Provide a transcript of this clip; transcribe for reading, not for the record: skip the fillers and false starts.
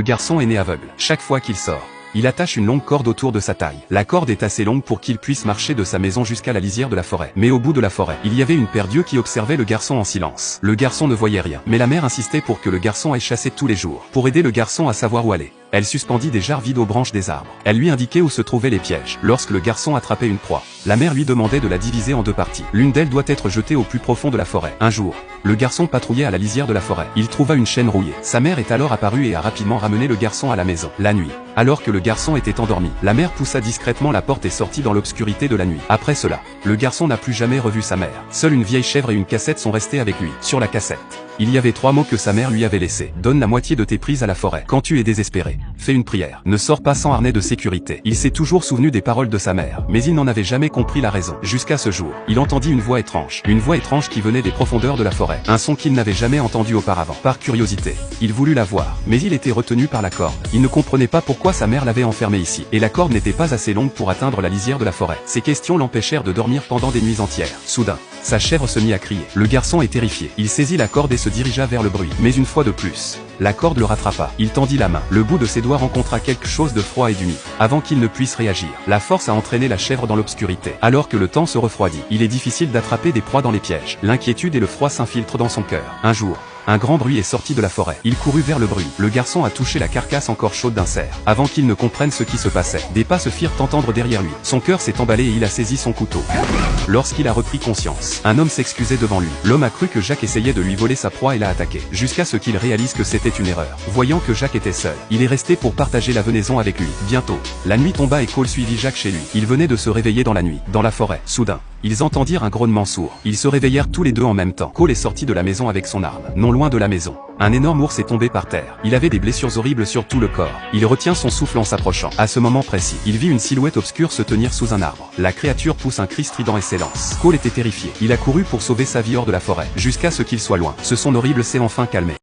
Le garçon est né aveugle. Chaque fois qu'il sort, il attache une longue corde autour de sa taille. La corde est assez longue pour qu'il puisse marcher de sa maison jusqu'à la lisière de la forêt. Mais au bout de la forêt, il y avait une paire d'yeux qui observait le garçon en silence. Le garçon ne voyait rien, mais la mère insistait pour que le garçon aille chasser tous les jours. Pour aider le garçon à savoir où aller, elle suspendit des jarres vides aux branches des arbres. Elle lui indiquait où se trouvaient les pièges. Lorsque le garçon attrapait une proie, la mère lui demandait de la diviser en deux parties. L'une d'elles doit être jetée au plus profond de la forêt. Un jour, le garçon patrouillait à la lisière de la forêt. Il trouva une chaîne rouillée. Sa mère est alors apparue et a rapidement ramené le garçon à la maison. La nuit, alors que le garçon était endormi, la mère poussa discrètement la porte et sortit dans l'obscurité de la nuit. Après cela, le garçon n'a plus jamais revu sa mère. Seule une vieille chèvre et une cassette sont restés avec lui. Sur la cassette, il y avait 3 mots que sa mère lui avait laissés. Donne la moitié de tes prises à la forêt. Quand tu es désespéré, fais une prière. Ne sors pas sans harnais de sécurité. Il s'est toujours souvenu des paroles de sa mère, mais il n'en avait jamais compris la raison. Jusqu'à ce jour, il entendit une voix étrange. Une voix étrange qui venait des profondeurs de la forêt. Un son qu'il n'avait jamais entendu auparavant. Par curiosité, il voulut la voir, mais il était retenu par la corde. Il ne comprenait pas pourquoi sa mère l'avait enfermé ici. Et la corde n'était pas assez longue pour atteindre la lisière de la forêt. Ces questions l'empêchèrent de dormir pendant des nuits entières. Soudain, sa chèvre se mit à crier. Le garçon est terrifié. Il saisit la corde et se dirigea vers le bruit. Mais une fois de plus, la corde le rattrapa. Il tendit la main. Le bout de ses doigts rencontra quelque chose de froid et d'humide. Avant qu'il ne puisse réagir, la force a entraîné la chèvre dans l'obscurité. Alors que le temps se refroidit, il est difficile d'attraper des proies dans les pièges. L'inquiétude et le froid s'infiltrent dans son cœur. Un jour, un grand bruit est sorti de la forêt. Il courut vers le bruit. Le garçon a touché la carcasse encore chaude d'un cerf. Avant qu'il ne comprenne ce qui se passait, des pas se firent entendre derrière lui. Son cœur s'est emballé et il a saisi son couteau. Lorsqu'il a repris conscience, un homme s'excusait devant lui. L'homme a cru que Jacques essayait de lui voler sa proie et l'a attaqué. Jusqu'à ce qu'il réalise que c'était une erreur. Voyant que Jacques était seul, il est resté pour partager la venaison avec lui. Bientôt, la nuit tomba et Cole suivit Jacques chez lui. Il venait de se réveiller dans la nuit, dans la forêt. Soudain, ils entendirent un grognement sourd. Ils se réveillèrent tous les deux en même temps. Cole est sorti de la maison avec son arme. Non loin de la maison, un énorme ours est tombé par terre. Il avait des blessures horribles sur tout le corps. Il retient son souffle en s'approchant. À ce moment précis, il vit une silhouette obscure se tenir sous un arbre. La créature pousse un cri strident et s'élance. Cole était terrifié. Il a couru pour sauver sa vie hors de la forêt, jusqu'à ce qu'il soit loin. Son horrible s'est enfin calmé.